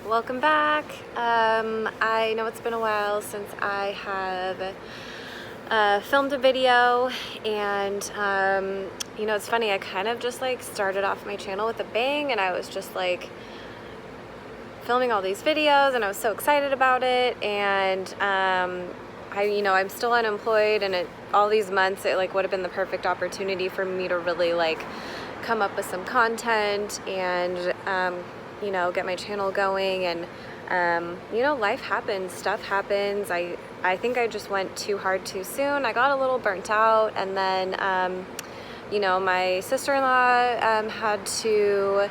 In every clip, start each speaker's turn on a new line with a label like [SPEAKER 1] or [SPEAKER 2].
[SPEAKER 1] welcome back. I know it's been a while since I have filmed a video, and you know, it's funny, I kind of just like started off my channel with a bang, and I was just like filming all these videos and I was so excited about it, and I'm still unemployed, and all these months it like would have been the perfect opportunity for me to really like come up with some content and get my channel going. And life happens, stuff happens. I think I just went too hard too soon. I got a little burnt out, and then my sister-in-law had to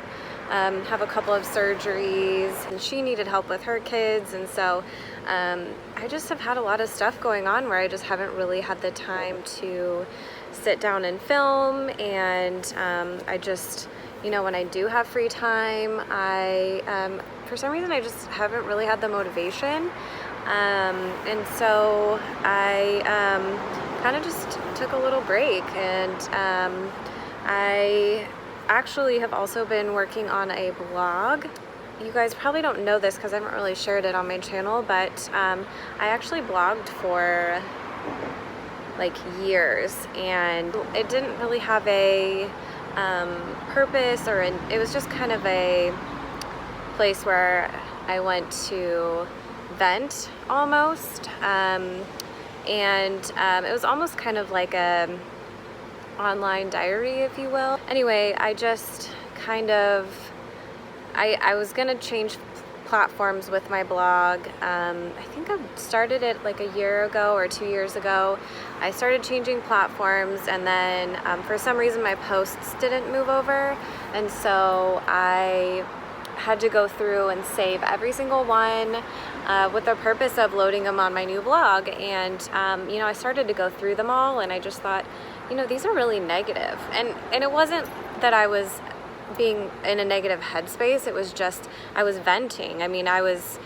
[SPEAKER 1] have a couple of surgeries, and she needed help with her kids, and so I just have had a lot of stuff going on where I just haven't really had the time to sit down and film. And I just, when I do have free time, for some reason I just haven't really had the motivation, and so I kind of just took a little break. And I actually have also been working on a blog. You guys probably don't know this because I haven't really shared it on my channel, but I actually blogged for like years, and it didn't really have a purpose, it was just kind of a place where I went to vent almost, and it was almost kind of like a online diary, if you will. Anyway, I just kind of I was gonna change platforms with my blog. I think I started it like a year ago or 2 years ago. I started changing platforms, and then for some reason my posts didn't move over, and so I had to go through and save every single one with the purpose of loading them on my new blog. And I started to go through them all, and I just thought, these are really negative. And it wasn't that I was being in a negative headspace, it was just I was venting. I mean, I was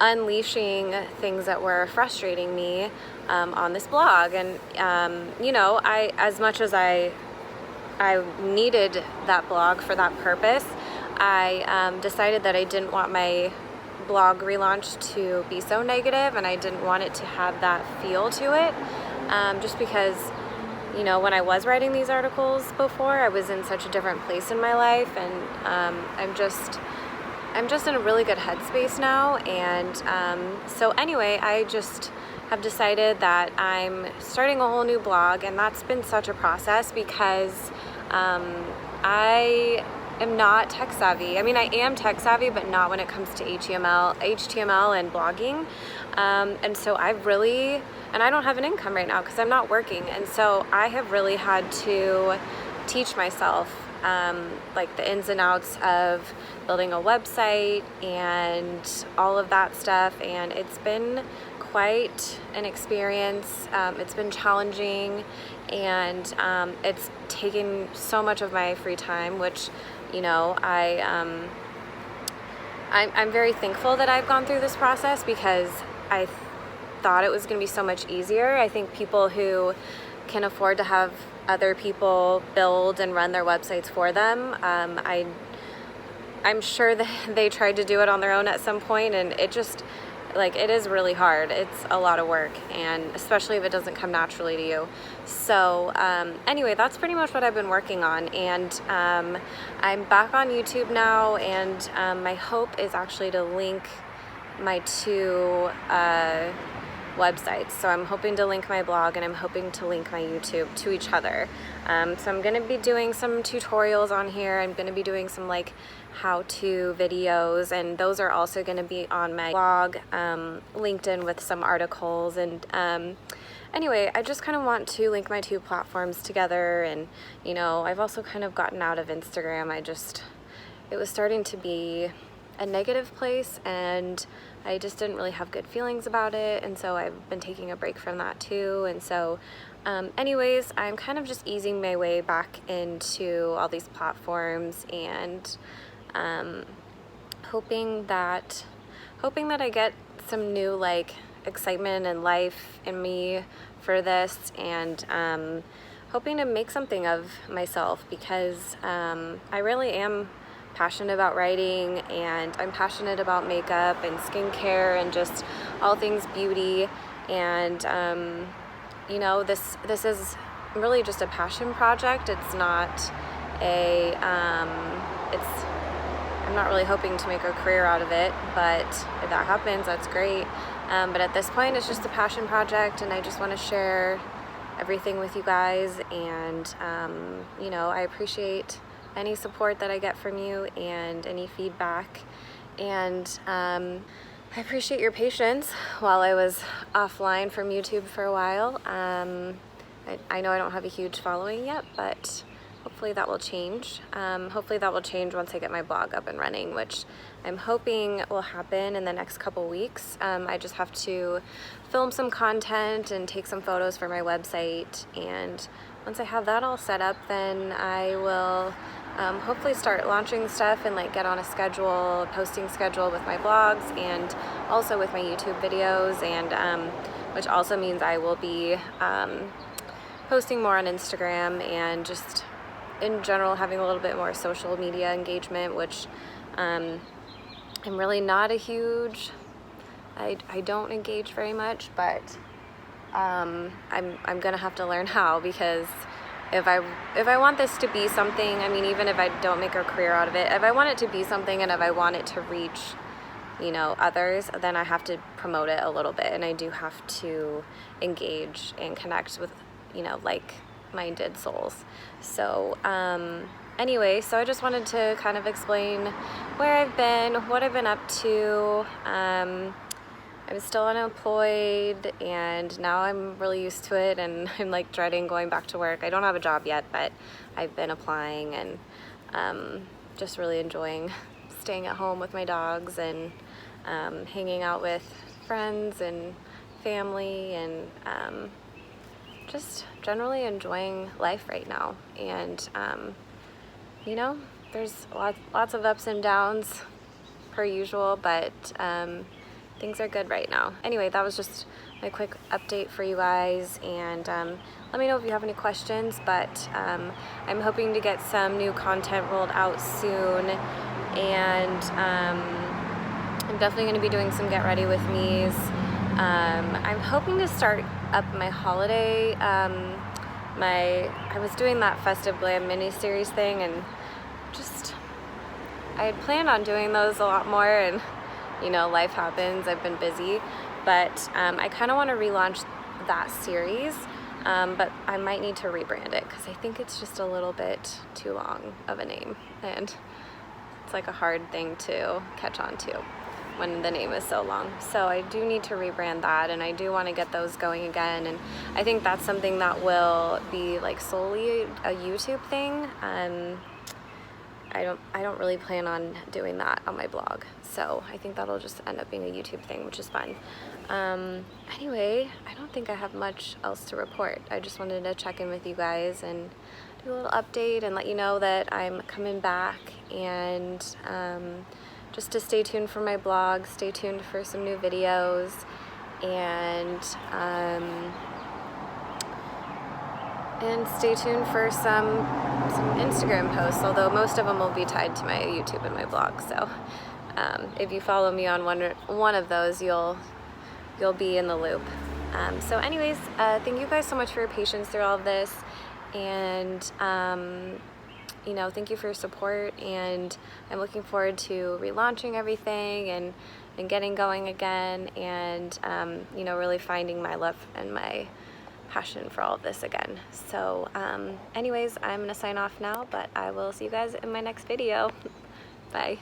[SPEAKER 1] unleashing things that were frustrating me on this blog. And I, as much as I needed that blog for that purpose, I decided that I didn't want my blog relaunch to be so negative, and I didn't want it to have that feel to it, just because when I was writing these articles before, I was in such a different place in my life, and I'm just in a really good headspace now. And so anyway, I just have decided that I'm starting a whole new blog, and that's been such a process because I am not tech savvy. I mean, I am tech savvy, but not when it comes to HTML and blogging. And so and I don't have an income right now because I'm not working. And so I have really had to teach myself like the ins and outs of building a website and all of that stuff. And it's been quite an experience. It's been challenging, and it's taken so much of my free time, which, I'm very thankful that I've gone through this process, because I thought it was going to be so much easier. I think people who can afford to have other people build and run their websites for them, I'm sure that they tried to do it on their own at some point, and it just, it is really hard. It's a lot of work, and especially if it doesn't come naturally to you. So anyway, that's pretty much what I've been working on, and I'm back on YouTube now, and my hope is actually to link my two websites. So I'm hoping to link my blog, and I'm hoping to link my YouTube to each other. So I'm going to be doing some tutorials on here. I'm going to be doing some like how-to videos, and those are also going to be on my blog, linked in with some articles. And anyway, I just kind of want to link my two platforms together. And I've also kind of gotten out of Instagram. It was starting to be a negative place, and I just didn't really have good feelings about it, and so I've been taking a break from that too. And so anyways, I'm kind of just easing my way back into all these platforms, and hoping that I get some new like excitement and life in me for this, and hoping to make something of myself, because I really am passionate about writing, and I'm passionate about makeup and skincare and just all things beauty. And you know, this is really just a passion project. It's not a I'm not really hoping to make a career out of it, but if that happens, that's great. But at this point, it's just a passion project, and I just want to share everything with you guys. And you know, I appreciate any support that I get from you and any feedback. And I appreciate your patience while I was offline from YouTube for a while. I know I don't have a huge following yet, but hopefully that will change. Hopefully that will change once I get my blog up and running, which I'm hoping will happen in the next couple weeks. I just have to film some content and take some photos for my website, and once I have that all set up, then I will hopefully start launching stuff and like get on a schedule, posting schedule with my blogs and also with my YouTube videos, and which also means I will be posting more on Instagram and just in general having a little bit more social media engagement, which I'm really not a huge, I don't engage very much, but I'm gonna have to learn how, because if I want this to be something, I mean, even if I don't make a career out of it, if I want it to be something and if I want it to reach, you know, others, then I have to promote it a little bit, and I do have to engage and connect with, you know, like-minded souls. So anyway, so I just wanted to kind of explain where I've been, what I've been up to. I'm still unemployed, and now I'm really used to it, and I'm like dreading going back to work. I don't have a job yet, but I've been applying, and just really enjoying staying at home with my dogs and hanging out with friends and family, and just generally enjoying life right now. And you know, there's lots of ups and downs per usual, but things are good right now. Anyway, that was just my quick update for you guys, and let me know if you have any questions, but I'm hoping to get some new content rolled out soon, and I'm definitely going to be doing some get ready with me's. I'm hoping to start up my holiday, I was doing that Festive Glam mini-series thing, and just, I had planned on doing those a lot more, and you know, life happens, I've been busy, but I kind of want to relaunch that series, but I might need to rebrand it, because I think it's just a little bit too long of a name, and it's like a hard thing to catch on to when the name is so long. So I do need to rebrand that, and I do want to get those going again, and I think that's something that will be like solely a YouTube thing. I don't really plan on doing that on my blog, so I think that'll just end up being a YouTube thing, which is fun. Anyway, I don't think I have much else to report. I just wanted to check in with you guys and do a little update and let you know that I'm coming back, and just to stay tuned for my blog, stay tuned for some new videos, and stay tuned for some Instagram posts, although most of them will be tied to my YouTube and my blog. So if you follow me on one of those, you'll be in the loop. So anyways, thank you guys so much for your patience through all of this, and you know, thank you for your support, and I'm looking forward to relaunching everything and getting going again, and you know, really finding my love and my passion for all of this again. So anyways, I'm gonna sign off now, but I will see you guys in my next video. Bye.